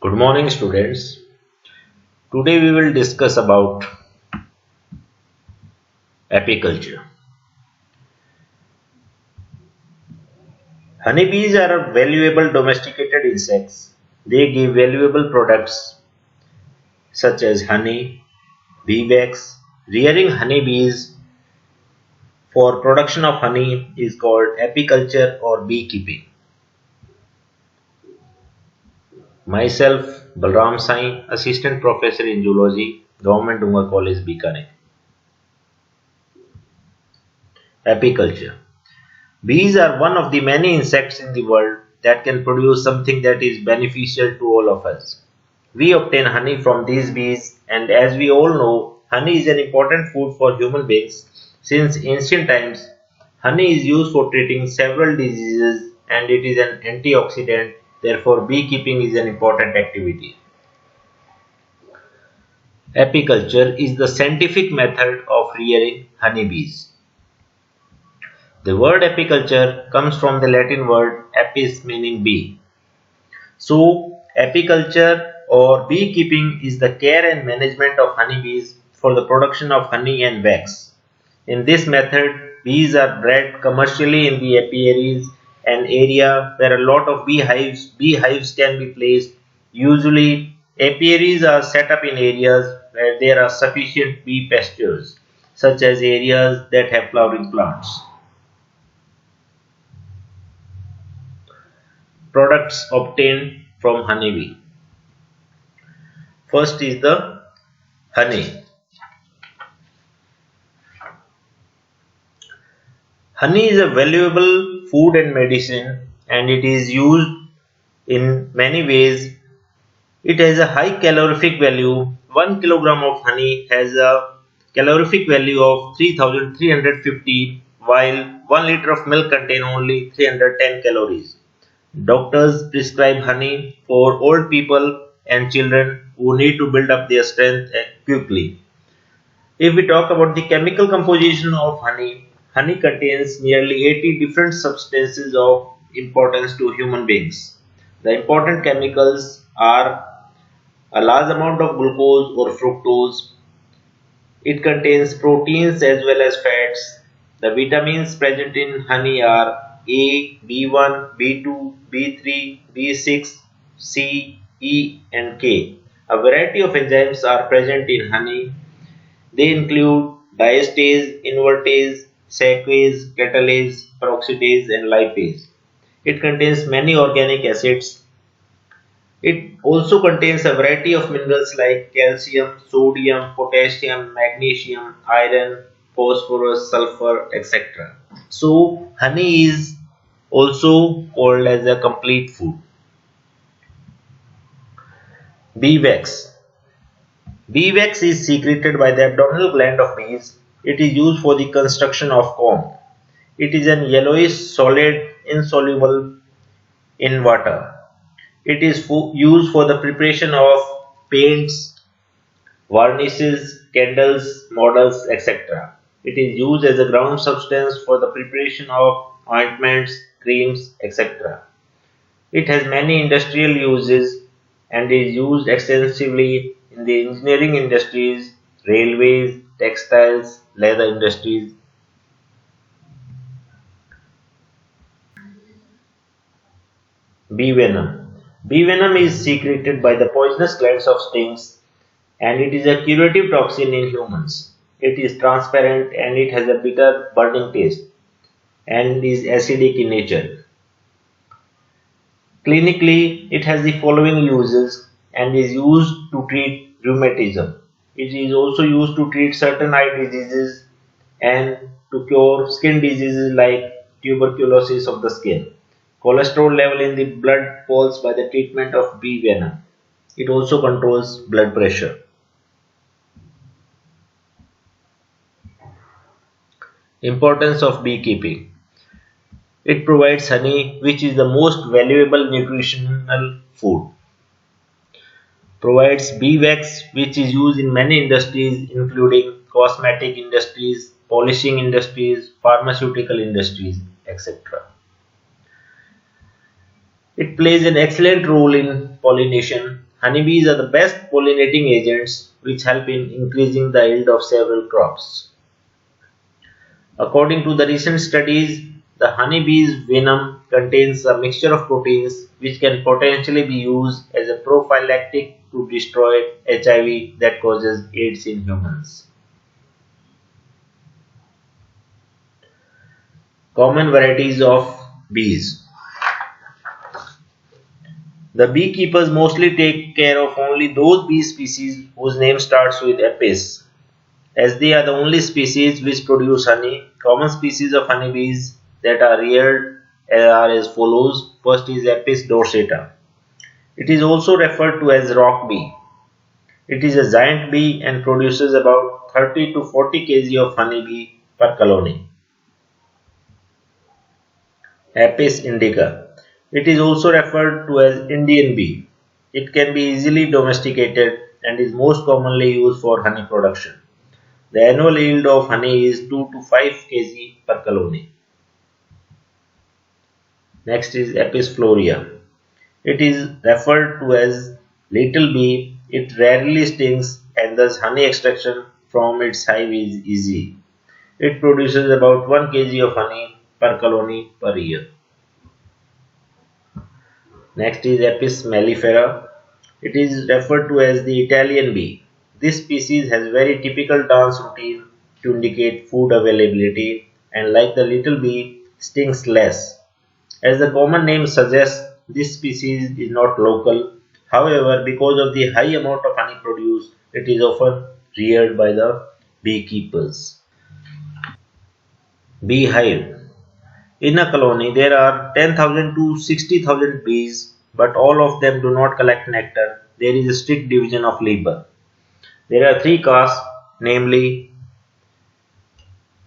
Good morning, students. Today we will discuss about apiculture. Honeybees are valuable domesticated insects. They give valuable products such as honey, bee wax. Rearing honeybees for production of honey is called apiculture or beekeeping. Myself, Balram Sai, Assistant Professor in Zoology, Government Dunga College, Bikaner. Apiculture. Bees are one of the many insects in the world that can produce something that is beneficial to all of us. We obtain honey from these bees, and as we all know, honey is an important food for human beings. Since ancient times, honey is used for treating several diseases and it is an antioxidant. Therefore, beekeeping is an important activity. Apiculture is the scientific method of rearing honeybees. The word apiculture comes from the Latin word apis meaning bee. So, apiculture or beekeeping is the care and management of honeybees for the production of honey and wax. In this method, bees are bred commercially in the apiaries, an area where a lot of beehives can be placed. Usually, apiaries are set up in areas where there are sufficient bee pastures, such as areas that have flowering plants. Products obtained from honeybee. First is the honey. Honey is a valuable food and medicine and it is used in many ways. It has a high calorific value. 1 kilogram of honey has a calorific value of 3350 while 1 liter of milk contains only 310 calories. Doctors prescribe honey for old people and children who need to build up their strength quickly. If we talk about the chemical composition of honey, honey contains nearly 80 different substances of importance to human beings. The important chemicals are a large amount of glucose or fructose. It contains proteins as well as fats. The vitamins present in honey are A, B1, B2, B3, B6, C, E and K. A variety of enzymes are present in honey. They include diastase, invertase, saccharase, catalase, peroxidase and lipase. It contains many organic acids. It also contains a variety of minerals like calcium, sodium, potassium, magnesium, iron, phosphorus, sulfur, etc. So, honey is also called as a complete food. Bee wax. Bee wax is secreted by the abdominal gland of bees. It is used for the construction of comb. It is an yellowish solid insoluble in water. It is used for the preparation of paints, varnishes, candles, models, etc. It is used as a ground substance for the preparation of ointments, creams, etc. It has many industrial uses and is used extensively in the engineering industries, railways, textiles, leather industries. Bee venom. Bee venom is secreted by the poisonous glands of stings and it is a curative toxin in humans. It is transparent and it has a bitter burning taste and is acidic in nature. Clinically, it has the following uses and is used to treat rheumatism. It is also used to treat certain eye diseases and to cure skin diseases like tuberculosis of the skin. Cholesterol level in the blood falls by the treatment of bee venom. It also controls blood pressure. Importance of beekeeping. It provides honey, which is the most valuable nutritional food. Provides bee wax, which is used in many industries including cosmetic industries, polishing industries, pharmaceutical industries, etc. It plays an excellent role in pollination. Honeybees are the best pollinating agents which help in increasing the yield of several crops. According to the recent studies, the honeybee's venom contains a mixture of proteins which can potentially be used as a prophylactic to destroy HIV that causes AIDS in humans. Common varieties of bees. The beekeepers mostly take care of only those bee species whose name starts with Apis, as they are the only species which produce honey. Common species of honeybees that are reared are as follows. First is Apis dorsata. It is also referred to as rock bee. It is a giant bee and produces about 30 to 40 kg of honeybee per colony. Apis indica. It is also referred to as Indian bee. It can be easily domesticated and is most commonly used for honey production. The annual yield of honey is 2 to 5 kg per colony. Next is Apis florea. It is referred to as little bee. It rarely stings and thus honey extraction from its hive is easy. It produces about 1 kg of honey per colony per year. Next is Apis mellifera. It is referred to as the Italian bee. This species has very typical dance routine to indicate food availability and like the little bee stings less. As the common name suggests, this species is not local. However, because of the high amount of honey produced, it is often reared by the beekeepers. Beehive. In a colony, there are 10,000 to 60,000 bees, but all of them do not collect nectar. There is a strict division of labor. There are three castes, namely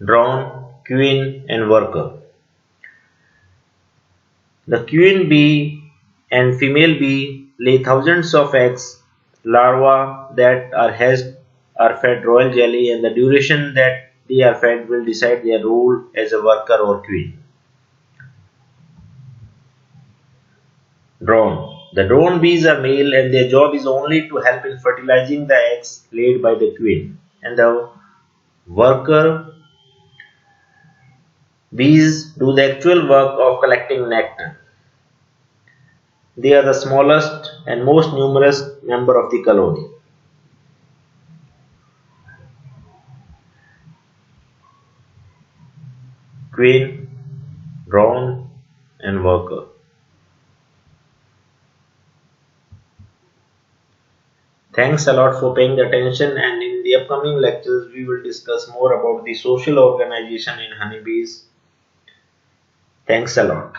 drone, queen, and worker. The queen bee and female bee lay thousands of eggs. Larvae that are hatched are fed royal jelly, and the duration that they are fed will decide their role as a worker or queen. Drone. The drone bees are male and their job is only to help in fertilizing the eggs laid by the queen. And the worker bees do the actual work of collecting nectar. They are the smallest and most numerous member of the colony. Queen, drone, and worker. Thanks a lot for paying attention, and in the upcoming lectures we will discuss more about the social organization in honeybees. Thanks a lot.